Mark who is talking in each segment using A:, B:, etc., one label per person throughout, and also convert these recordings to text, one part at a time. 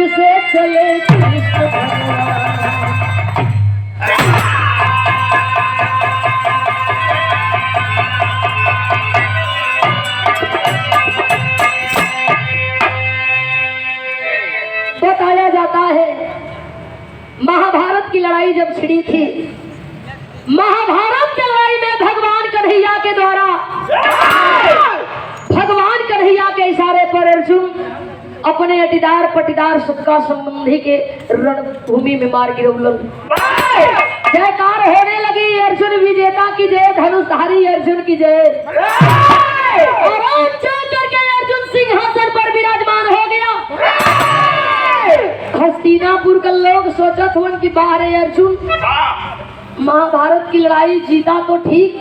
A: से चले कृष्ण भगवान। बताया जाता है महाभारत की लड़ाई जब छिड़ी थी, महाभारत की लड़ाई में भगवान कन्हैया के द्वारा, भगवान कन्हैया के इशारे पर अर्जुन अपने अटीदार पटीदार सबका संबंधी के रणभूमि में मार गिरौलन। जयकार होने लगी, अर्जुन विजेता की जय, धनुषधारी अर्जुन की जय। और करके अर्जुन सिंहासन पर विराजमान हो गया। हस्तिनापुर का लोग सोचत हुए कि बाहर अर्जुन महाभारत की लड़ाई जीता तो ठीक,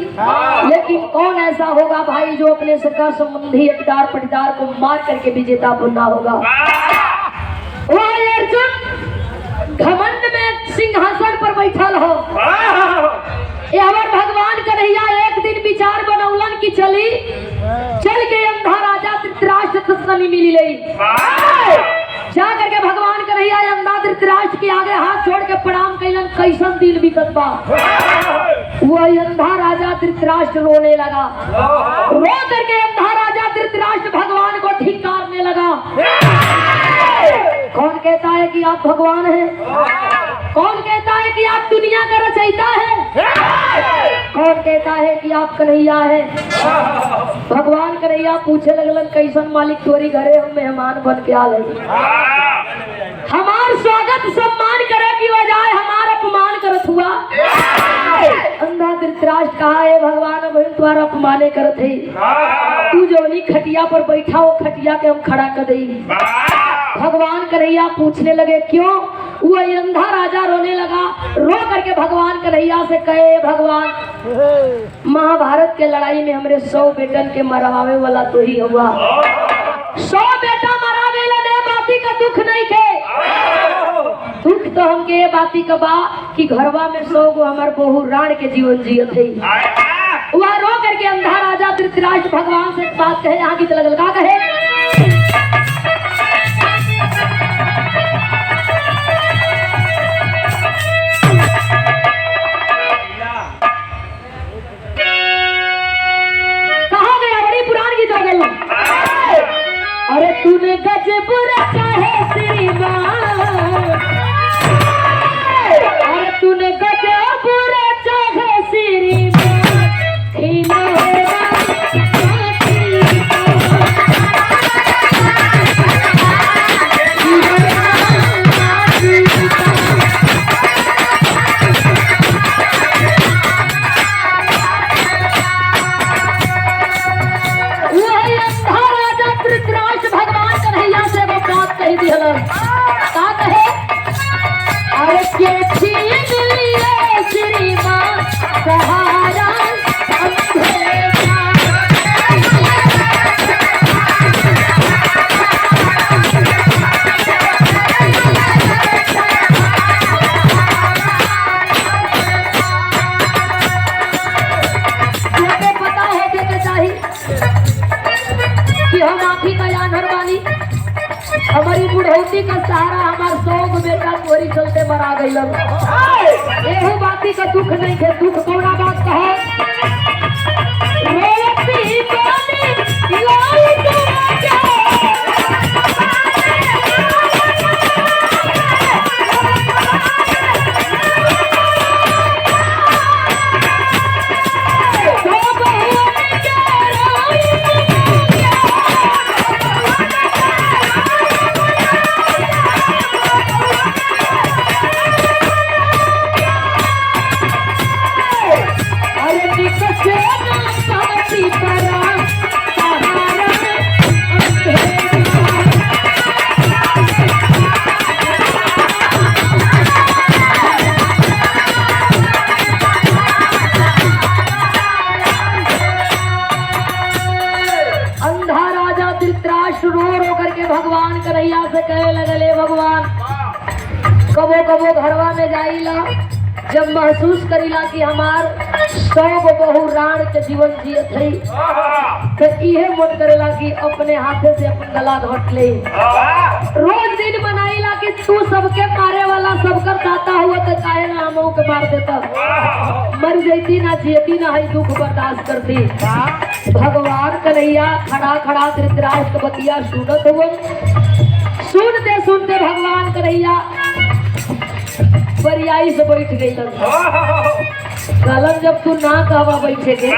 A: लेकिन कौन ऐसा होगा भाई जो अपने सगा संबंधी अटीदार पटीदार को मार करके विजेता बनना होगा। वह अर्जुन घमंड में सिंहासन पर बैठल हो। भगवान कन्हैया एक दिन विचार बनौलन की चल के अंधा राजा धृतराष्ट्र तस्करी मिली लई। जा करके भगवान कन्हैया अंधा धृतराष्ट्र के आगे हाथ जोड़ के प्रणाम कैलन, कैसन दिन बीतत बा। वह अंधा राजा धृतराष्ट्र रोने लगा। रो करके अंधा राजा धृतराष्ट्र भगवान को धिक्कारने लगा। कौन कहता है कि आप भगवान हैं? कौन कहता है कि आप दुनिया का रचयिता है? कौन कहता है कि आप कन्हैया है? भगवान कन्हैया पूछे लगलन, कैसन मालिक तोरी घरे हम मेहमान बन के आ गए, हमार स्वागत सम्मान करे की बजाय हमार अपमान करत हुआ। अंधा धृतराष्ट्र कहा है भगवान अब तुम्हारा अपमाने करत है, तू जो खटिया पर बैठा हो खटिया के हम खड़ा कर दे। भगवान कन्हैया पूछने लगे क्यों? वो अंधा राजा रोने लगा। रो करके भगवान कन्हैया से कहे, भगवान महाभारत के लड़ाई में हमरे 100 बेटन के मरवावे वाला तो ही हुआ। 100 बेटा मरा गए, बाती का दुख नहीं थे। दुख तो हमके ये बाती का बा कि घरवा में 100 गो हमार बहु राण के जीवन जियत है। वह रो करके अंधा राजा धृतराष्ट्र भगवान से बात कहे, यहाँ की लगल का कहे, अरे तूने गजबुर चाहे श्रीमान, अरे तूने गजबुर चाहे श्रीमान, खीना हमारी बुढ़ौती का सहारा हमार 100 बेटा चोरी चलते मरा गई। एहो बाती का दुख नहीं थे, दुख कौना बात का है? भगवान कन्हैया से कहे लगले, भगवान कबो कबो घरवा में जाइला, जब महसूस करीला कि हमार सब बहु राण के जीवन जियत है तो इहे मन करेला कि अपने हाथे से अपन गला घोट ले। रोज दिन बनाईला कि तू सबके मारे वाला सबकर दाता हुआ तो काहे ना हमहू के मार देता, मर जैती ना जियती ना है दुख बर्दाश्त करती। भगवान कन्हैया खड़ा खड़ा धृतराष्ट्र के बतिया सुनत हुआ। सुनते सुनते भगवान कन्हैया बरियाई से बैठ गई। कलम जब तू ना कहवा बैठे के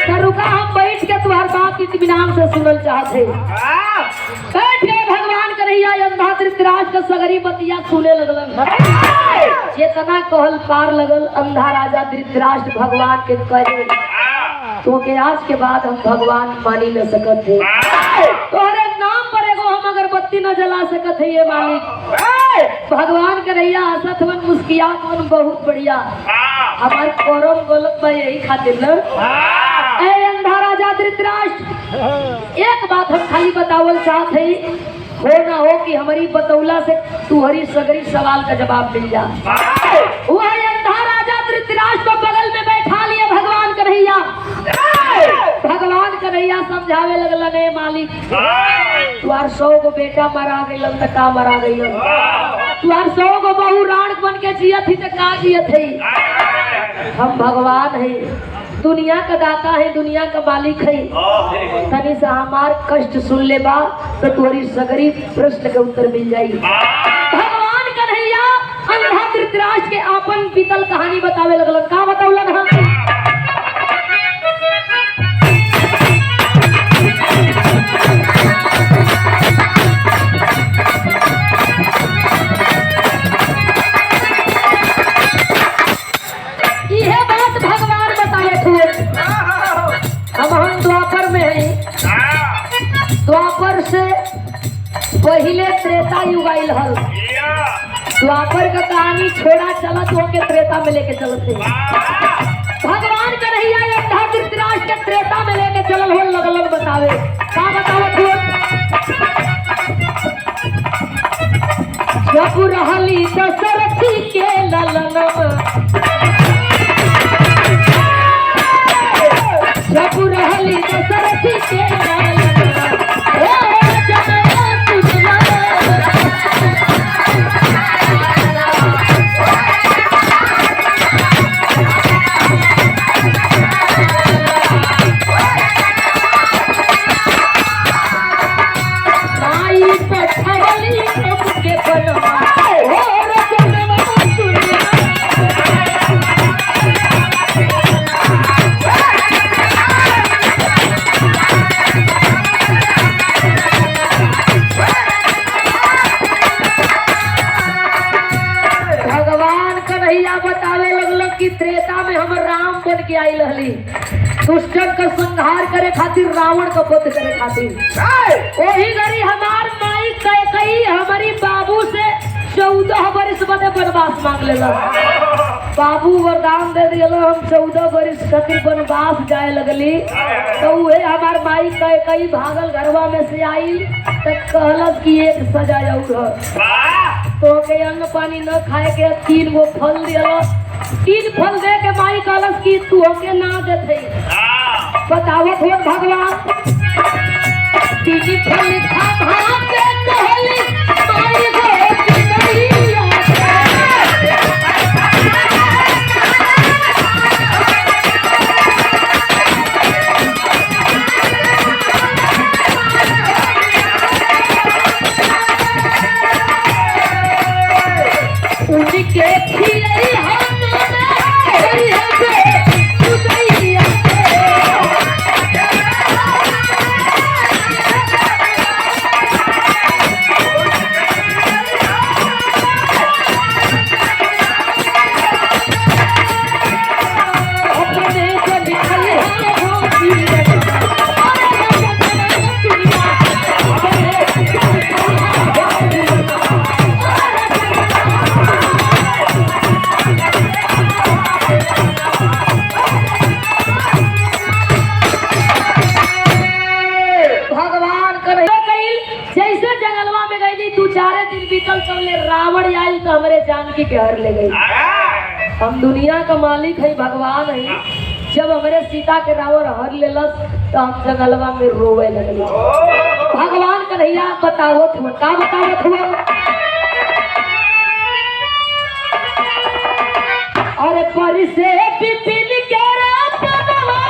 A: तो रुका, हम बैठ के तुम्हार बात इत्मीनान से सुनल चाहते। बैठ गए भगवान कन्हैया अंधा धृतराष्ट्र का सगरी बतिया सुने लगलन। चेतना कहल पार लगल। अंधा राजा धृतराष्ट्र भगवान के कहे तो के आज के बाद हम भगवान मानी न सकत थे, तोहरे नाम पर एगो हम अगरबत्ती न जला सकत है ये मालिक। भगवान कन्हैया हंसत मन मुस्कियात मन बहुत बढ़िया। हमार करम गलत बा यही खातिर न। ए अंधा राजा धृतराष्ट्र एक बात हम खाली बतावल चाहत है, हो ना हो कि हमारी बतौला से तुहरी सगरी सवाल का जवाब मिल जा। वह अंधा राजा धृतराष्ट्र को बगल में बैठा लिए भगवान कन्हैया। भगवान कन्हैया समझावे लगलन, ए मालिक तुहार 100 गो बेटा मरा गइलन त का मरा गइलन, तुहार 100 गो बहु राण बन के जियत ही त का जियत है। हम भगवान है, दुनिया का दाता है, दुनिया का मालिक है। तनी से हमार कष्ट सुन ले बा तो तुम्हारी सगरी प्रश्न के उत्तर मिल जाई। भगवान कन्हैया अंधा धृतराष्ट्र के आपन बीतल कहानी बतावे लगलन। का बतावलन? यह बात भगवान बताए थे। हम द्वापर में है, द्वापर से पहले त्रेता युग आइल हल। द्वापर का कहानी छोड़ा चला तो के त्रेता में लेके चलते। भगवान कन्हैया अंधा धृतराष्ट्र के त्रेता में लेके चलल हो लगलन बतावे। का बतावत हो? जब रहली दशरथी के ललन, जब रहली दशरथी के ललन, दुष्टन का संहार करे खातिर, रावण का वध करे खातिर। वही घड़ी हमार माई कई हमारी बाबू से 14 वर्ष बदे वनवास मांग लेला। बाबू वरदान दे दिया, हम 14 वर्ष खातिर वनवास जाए लगली। तो वही हमार माई कई भागल घरवा में से आई तो कहलस कि एक सजा और तो के अन्न पानी न खाए के 3 गो फल दिया। 3 फल दे के माई कहलस कि तू होके ना देते। बतावत हो भगवान 3 फल खा के कहली माई गो उनके खिले रावण आयल तो हमारे जानकी के हर ले गई। हम दुनिया का मालिक है, भगवान है। जब हमारे सीता के रावण हर लेलस तो हम जंगलवा में रोवे लगली। भगवान कन्हैया बतावत हुआ, का बतावत हुआ? अरे पर से पिपिन के रातवा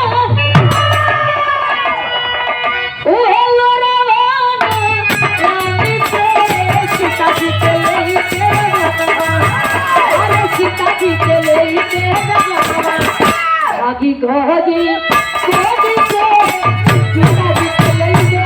A: ओहे लोरावाना रानी से सीता जी के लेके अरे सीता जी के लेके आगी गोदी गोदी से सीता जी के लेके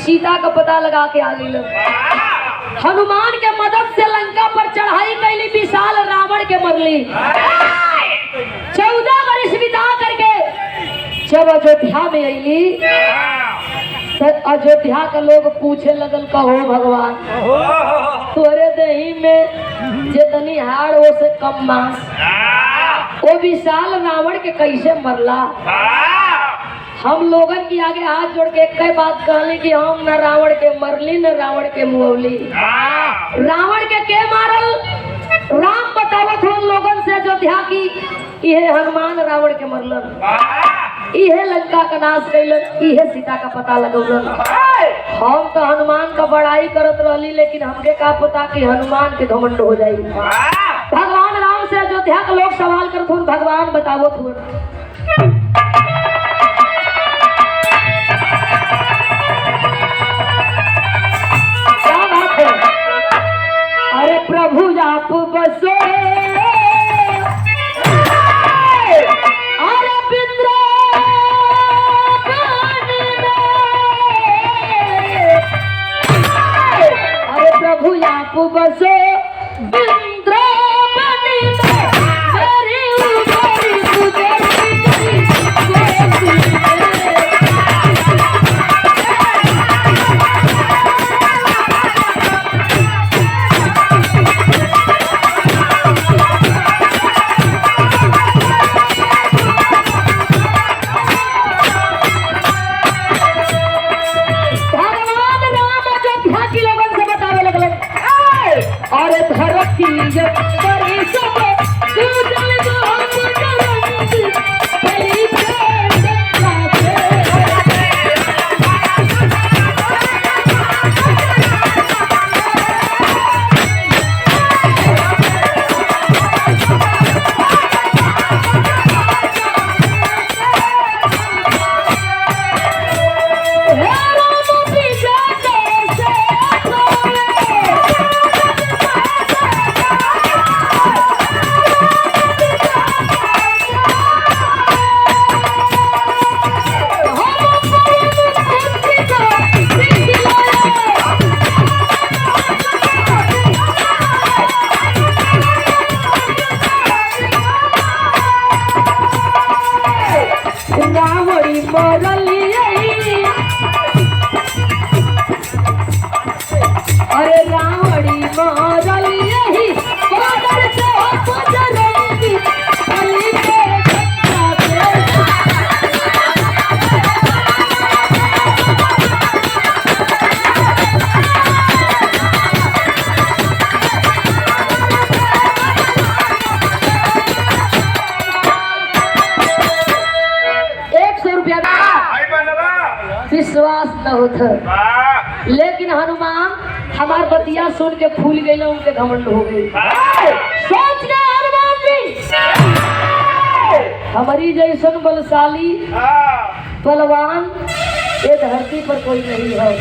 A: सीता का पता लगा के आ गई। हनुमान के मदद से लंका पर चढ़ाई कैली, विशाल रावण के मरली। 14 वर्ष बिता करके जब अयोध्या में अली तो अयोध्या के लोग पूछे लगल, कहो भगवान तोरे दही में जितनी हाड़ वो से कम मांस, वो विशाल रावण के कैसे मरला? हम लोगन की आगे हाथ जोड़ के एक बात कहली कि हम न रावण के मरली न रावण के मुअवली। रावण के मारल? राम बतावत हो लोगन से अयोध्या की, इहे हनुमान रावण के मरलन, इहे लंका का नाश कैलन, इहे सीता का पता लगौलन। हम तो हनुमान का बड़ाई करत रहली, लेकिन हमके का पता कि हनुमान के घमंड हो जाई। भगवान राम से अयोध्या के लोग सवाल करत हो, भगवान बतावत हो अरे प्रभु आप बसो अरे वृंदावन में, अरे प्रभु आप बसो वृंदावन में, मेरी उगरी गुजरी लेकिन हनुमान हमार बतिया सुन के फूल गई, उनके घमंड हो गई। सोच गए हनुमान जी हमारी जैसन बलशाली बलवान ये धरती पर कोई नहीं है।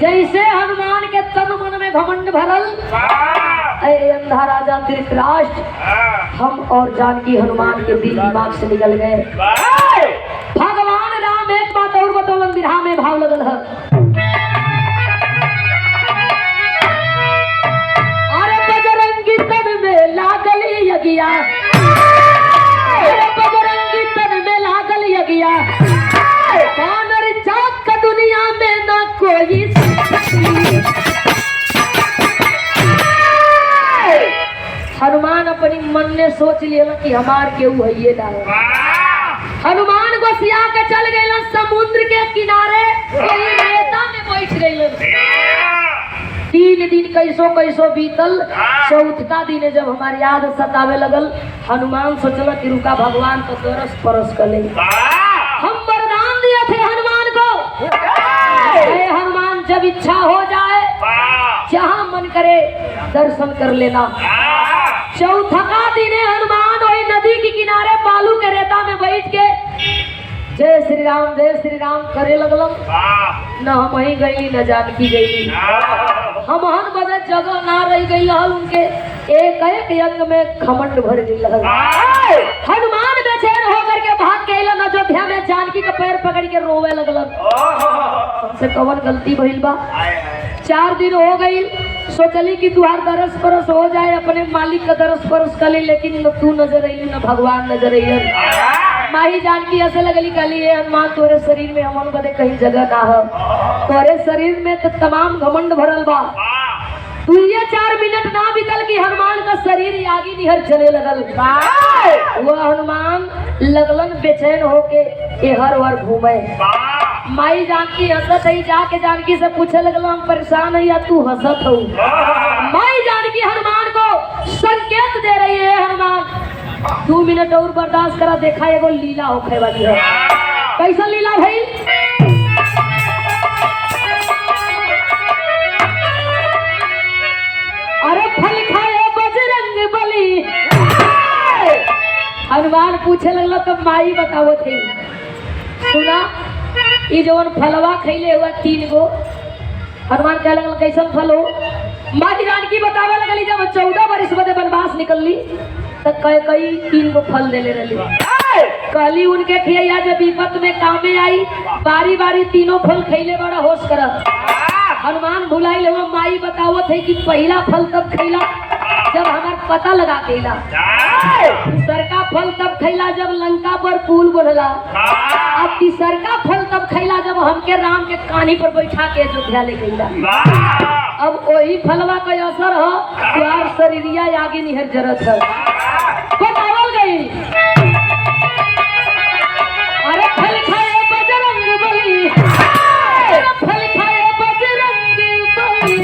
A: जैसे हनुमान के तन मन में घमंड भरल, ऐ अंधा राजा धृतराष्ट्र हम और जानकी हनुमान के दिल दिमाग से निकल गए। भगवान राम एक बात और बतौलन, बिरहा में भाव लगल है। अरे बजरंगी तन में लागल यगिया, अरे बजरंगी तन में लागल यगिया, बानर जात का दुनिया में ना कोई। हनुमान अपनी मन ने सोच लिया कि हमार केहू है ये ना। हनुमान गोसिया के चल गए समुद्र के किनारे, वही रेता में बैठ गए। 3 दिन कैसो कैसो बीतल। चौथा दिन जब हमारी याद सतावे लगल, हनुमान सोचल कि रुका भगवान को तरस परस कर ले। हम वरदान दिए थे हनुमान को, हनुमान जब इच्छा हो जाए जहाँ मन करे दर्शन कर लेना। चौथा दिन हनुमान वही नदी के किनारे बालू के रेता में बैठ के जय श्री राम करे लगल। न हम वही गई न जानकी गई, हम हन बदे जगह ना रह गई। उनके एक एक अंग में घमंड भर गई। हनुमान बेचैन होकर के भाग के अइलन अयोध्या में, जानकी का पैर पकड़ के रोवे लगल। हमसे कवन गलती भइल बा। 4 दिन हो गई, सोचली कि तुहार दरस परस हो जाए, अपने मालिक का दरस परस कर ली, लेकिन न तू नजर अइली न भगवान नजर अइलन। माही जानकी ऐसे लगली, कहली हनुमान तोरे शरीर में हमन बदे कहीं जगह ना हो, तोरे शरीर में तो तमाम घमंड भरल बा। तू ये 4 मिनट ना बीतल कि हनुमान का शरीर आगे निहर चले लगल। वह हनुमान लगलन बेचैन होके एहर वर घूमे। माई जानकी हंसत है, जाके जानकी से पूछे लगल हम परेशान है या तू हंसत हो। माई जानकी हनुमान को संकेत दे रही है, हनुमान 2 मिनट और बर्दाश्त करा, देखा एगो लीला होखे वाली है। कैसा लीला भाई? अरे फल खाए बजरंग बली। हनुमान पूछे लगल तो माई बताओ थे, सुना ये जवन फलवा खैले हुआ 3 गो। हनुमान कह लगल कैसन फल हो? माई जानकी बतावे लगली जब 14 वर्ष बदे वनवास निकलली तो कई 3 गो फल देले रहली। कहली उनके खिया जब विपत में कामे आई, बारी बारी तीनों फल खैले बड़ा होश करत। हनुमान भुलाई ले, माई बतावत है कि पहला फल तब खैला जब हमार पता लगा केला, दूसरका फल तब खैला जब लंका पर पुल बनला, अब तीसरका फल तब खैला जब हमके राम के कानी पर बैठा के अयोध्या ले गईला। अब वही फलवा का असर हो तुहार शरीरिया आगे निहर जरत है। बतावल गई अरे फल खाए बजरंग बली, फल खाए बजरंग बली,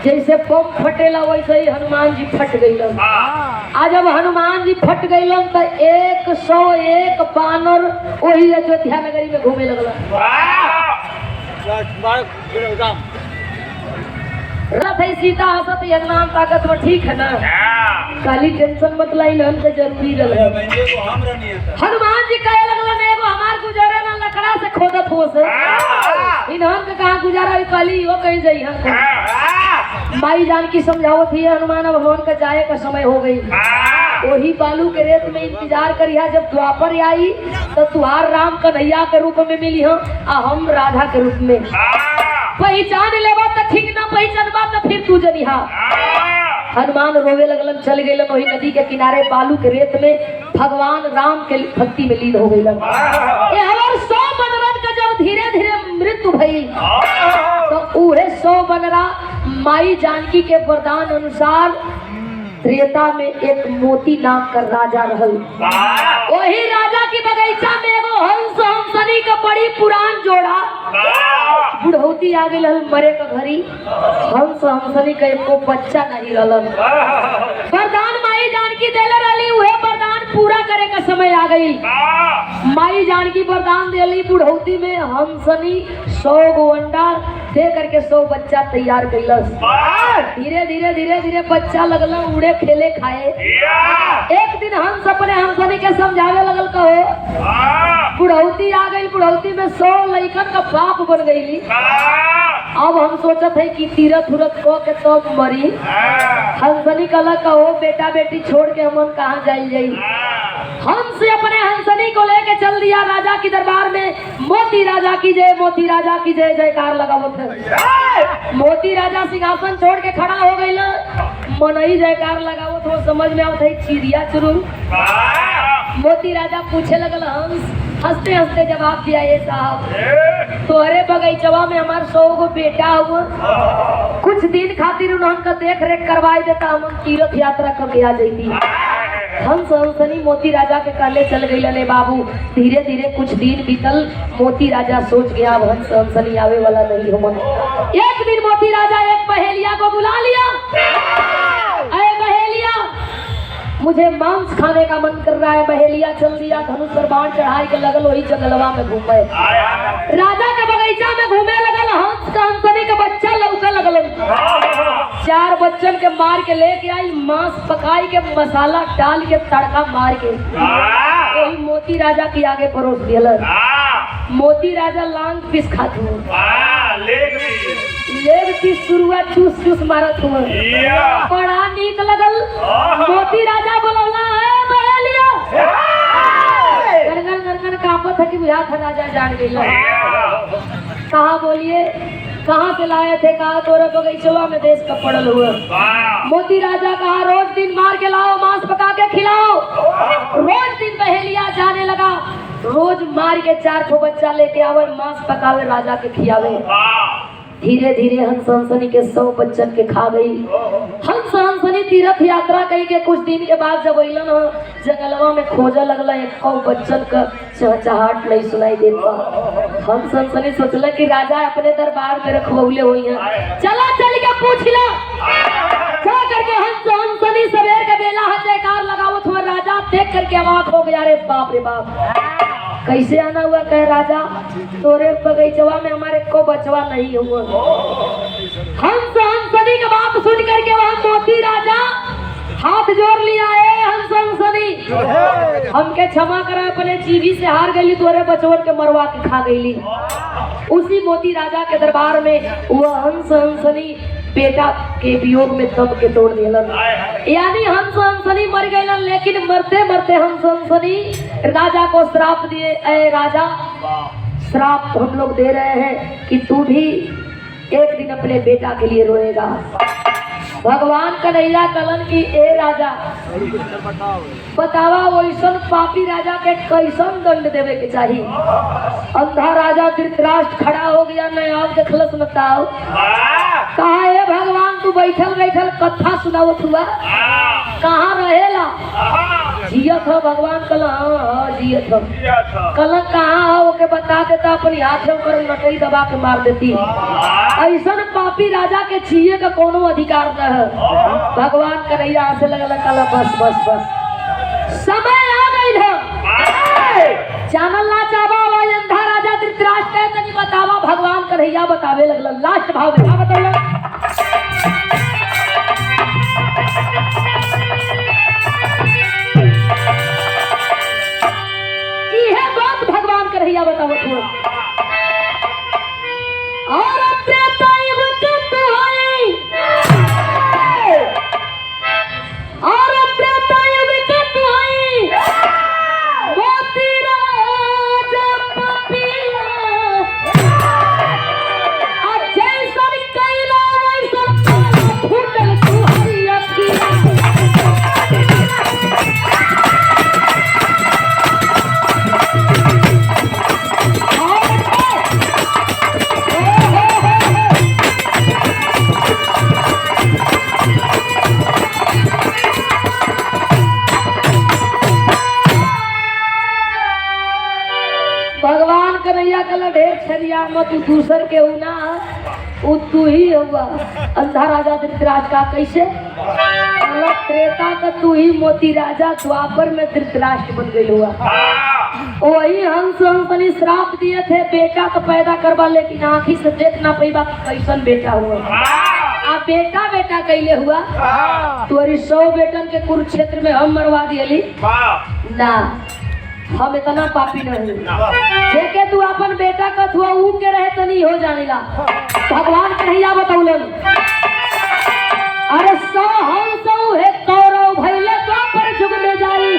A: जैसे बम फटेला वैसे ही हनुमान जी फट गईलन। आज जब हनुमान जी फट गईलन तो 101 बानर वही अयोध्या नगरी में घूमे लगल। रथ है सीता हसत हनुमान ताकत में, ठीक है ना? काली टेंशन मत लाई, हम तो जरूरी रहे। हनुमान जी कहे लगलन एगो हमार गुजारा ना लकड़ा से खोदत हो से, इन्हन के कहाँ गुजारा काली वो कहीं जाई हम। माई जानकी समझावत थी हनुमान भगवान का जाए का समय हो गई। वही बालू के रेत में इंतजार करिया, जब द्वापर आई तो तुहार राम कन्हैया के रूप में मिली हम आ हम राधा के रूप में। पहचान लेबा तो ठीक, ना पहचानबा तो फिर तू जनिहा। हनुमान रोवे लगलन, चल गए वही नदी के किनारे बालू के रेत में भगवान राम के भक्ति में लीन हो गई। ये हमार 100 बनरन का जब धीरे धीरे मृत्यु भई तो उहे 100 बनरा माई जानकी के वरदान अनुसार त्रेता में एक मोती नाम का राजा रहल। वही राजा की बगीचा में एगो हंस हंसनी का बड़ी पुरान जोड़ा बुढ़ौती आ गई मरे का घड़ी। हंस हंसनी का एको बच्चा नहीं रहलन। वरदान माई जानकी देले रहली, उहे वरदान पूरा करे का समय आ गई। माई जानकी वरदान देली, बुढ़ौती में हंसनी 100 गो अंडा दे करके 100 बच्चा तैयार कैलस। धीरे धीरे धीरे धीरे बच्चा लगल उड़े खेले खाए। एक दिन हंस अपने हंसनी के समझावे लगल, कहो बुढ़ौती आ गई, बुढ़ौती में 100 लइकन का बाप बन गई। अब हम सोचत है कि तीरथ उरथ को के तो मरी। हंसनी कला, कहो बेटा बेटी छोड़ के हमन कहाँ जाई जाई। हंस अपने हंसनी को लेके चल दिया राजा की दरबार में। मोती राजा की जय, मोती राजा की जय जयकार लगावत है। मोती राजा सिंहासन छोड़ के खड़ा हो गई, मनई जयकार लगावत हो। समझ में आवत है चिड़िया चुरुंग। मोती राजा पूछे लगल, हंस हंसते हंसते जवाब दिया, ये साहब तोहरे बगीचवा में हमार 100 गो बेटा हुआ, कुछ दिन खातिर उन्होंने देख रेख करवाई देता, हम तीर्थ यात्रा करके आ जाती। हंस हंसनी मोती राजा के कहले चल गई। ले बाबू धीरे धीरे कुछ दिन बीतल। मोती राजा सोच गया अब हंस हंसनी आवे वाला नहीं हो। एक दिन मोती राजा एक बहेलिया को बुला लिया। अरे बहेलिया, मुझे मांस खाने का मन कर रहा है। बहेलिया चल दिया, धनुष पर बाण चढ़ाई के लगल वही जंगलवा में घूमे। राजा के बगीचा में घूमे लगल। हंस का हंसनी का बच्चा लौका लगल। 4 बच्चन के मार के लेके आई, मांस पकाई के मसाला डाल के तड़का मार के वही मोती राजा के आगे परोस दिया। मोती राजा लांग पीस खात हुआ, लेग पीस शुरुआ चूस चूस मारत हुआ। बड़ा नीक लगल। मोती राजा बोलौला, है बहेलिया गनगन गनगन कांपत है कि बुझा था राजा जान गई। कहा बोलिए, कहाँ से लाए थे? कहा तोरे बगीचवा में देश का पड़ल हुआ। मोती राजा कहा रोज दिन मार के लाओ, मांस पका के खिलाओ। रोज दिन बहेलिया जाने लगा, रोज मार के 4 ठो बच्चा लेके आवे, मांस पकावे, राजा के खियावे। धीरे धीरे हंस हंसनी के 100 बच्चन के खा गई। हंस हंसनी तीर्थ यात्रा कही के कुछ दिन के बाद जब अलन जंगलवा में खोजा लगला, एक बच्चन का चहचहाट नहीं सुनाई देता। हंस हंसनी सोचला कि राजा अपने दरबार में रखवले हुई हैं, चला चल के पूछ ला। क्या करके हंस हंसनी सवेर के बेला जयकार लगावत हुआ। राजा देख करके अवाक हो गया, रे बाप रे बाप, कैसे आना हुआ? कहे राजा तोरे बगीचवा में हमारे को बचवा नहीं हुआ। हंस हंसनी का बात सुन करके वहाँ मोती राजा हाथ जोड़ लिया, है हंस हंसनी हमके क्षमा करा, अपने जीवी से हार गई, तोरे बचवन के मरवा के खा गई। उसी मोती राजा के दरबार में वह हंस हंसनी बेटा के वियोग में दम के तोड़ दिलन। यानी हंस हंसनी मर गए, लेकिन मरते मरते हंस हंसनी राजा को श्राप दिए। ऐ राजा, श्राप तो हम लोग दे रहे हैं कि तू भी एक दिन अपने बेटा के लिए रोएगा। भगवान कन्हैया कलन की, ए राजा बतावा वैसन पापी राजा के कैसन दंड देवे के चाहिए। अंधा राजा धृतराष्ट्र खड़ा हो गया, न आओ देखलस न ताओ। कहा है भगवान तू बैठल बैठल कथा सुनावत हुआ, कहाँ रहेला? जियत हो भगवान कल, हाँ जियत हो। कल कहाँ हो के बता देता, अपनी हाथ में कर नटई दबा के मार देती। ऐसा पापी राजा के जिये का कोनो अधिकार न है। भगवान कन्हैया से लगल, कल बस बस बस समय आ गई है। जानल ना चाहवा अंधा राजा धृतराष्ट्र के तनी बतावा। भगवान कन्हैया बतावे लगल, लास्ट भाव में क्या बतावे? यह बात भगवान कन्हैया बतावत हुआ। और त्रेता युग के मत, तू दूसर के हु ना, वो तू ही हुआ। अंधा राजा धृतराज का कैसे अलग त्रेता का तू ही मोती राजा, द्वापर में धृतराष्ट्र बन गई हुआ। वही हंस हंसनी श्राप दिए थे बेटा तो पैदा करवा, लेकिन आँखी से देख ना पैबा कैसन बेटा हुआ। आप बेटा बेटा कैले हुआ, तोरी 100 बेटन के कुरुक्षेत्र में हम मरवा दियली ना, हम इतना पापी नहीं। जेके तू अपन बेटा का थुआ ऊ के रहे तो नहीं हो जानेला। भगवान कन्हैया बतौलन, अरे 100 हंस है कौरव भइले द्वापर जुग में जाई,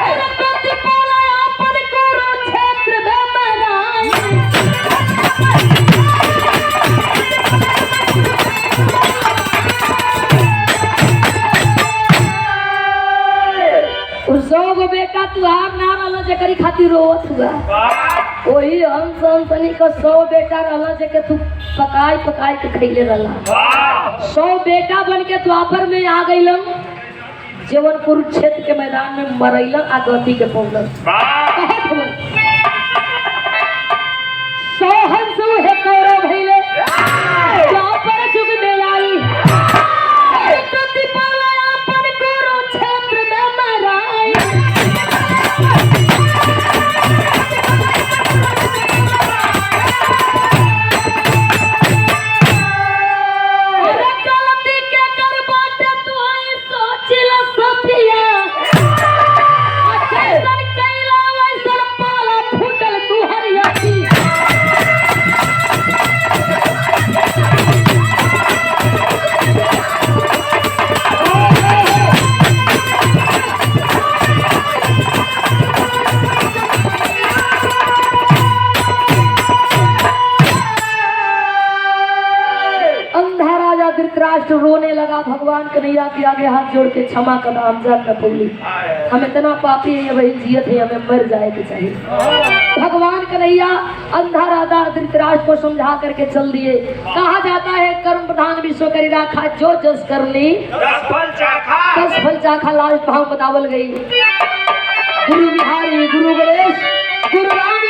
A: अरे प्रतिपाला अपन कुरुक्षेत्र में मराई। गो बेटा तू आग ना रहला जेकरी खातिर रोवत हुआ, वही हंस हंसनी का 100 बेटा रहला जेके तू पकाई पकाई के खइले रहला। 100 बेटा बन के द्वापर में आ गइलन, जीवन कुरुक्षेत्र के मैदान में मरैलन, आ गति के पहुंचलन। 100 हंस है कौरव भइले द्वापर जुग में आई, प्रतिपाला अपन कुरुक्षेत्र में मराई। धृतराष्ट्र रोने लगा, भगवान कन्हैया के आगे हाथ जोड़ के क्षमा करना, हम जात न पौली, हम इतना पापी है वही जियत है, हमें मर जाए के चाहिए। भगवान कन्हैया अंधा राजा धृतराष्ट्र को समझा करके चल दिए। कहा जाता है कर्म प्रधान विश्व करी राखा, जो जस कर ली 10 फल चाखा, लास्ट भाव बतावल गई। गुरु बिहारी गुरु गणेश गुरु राम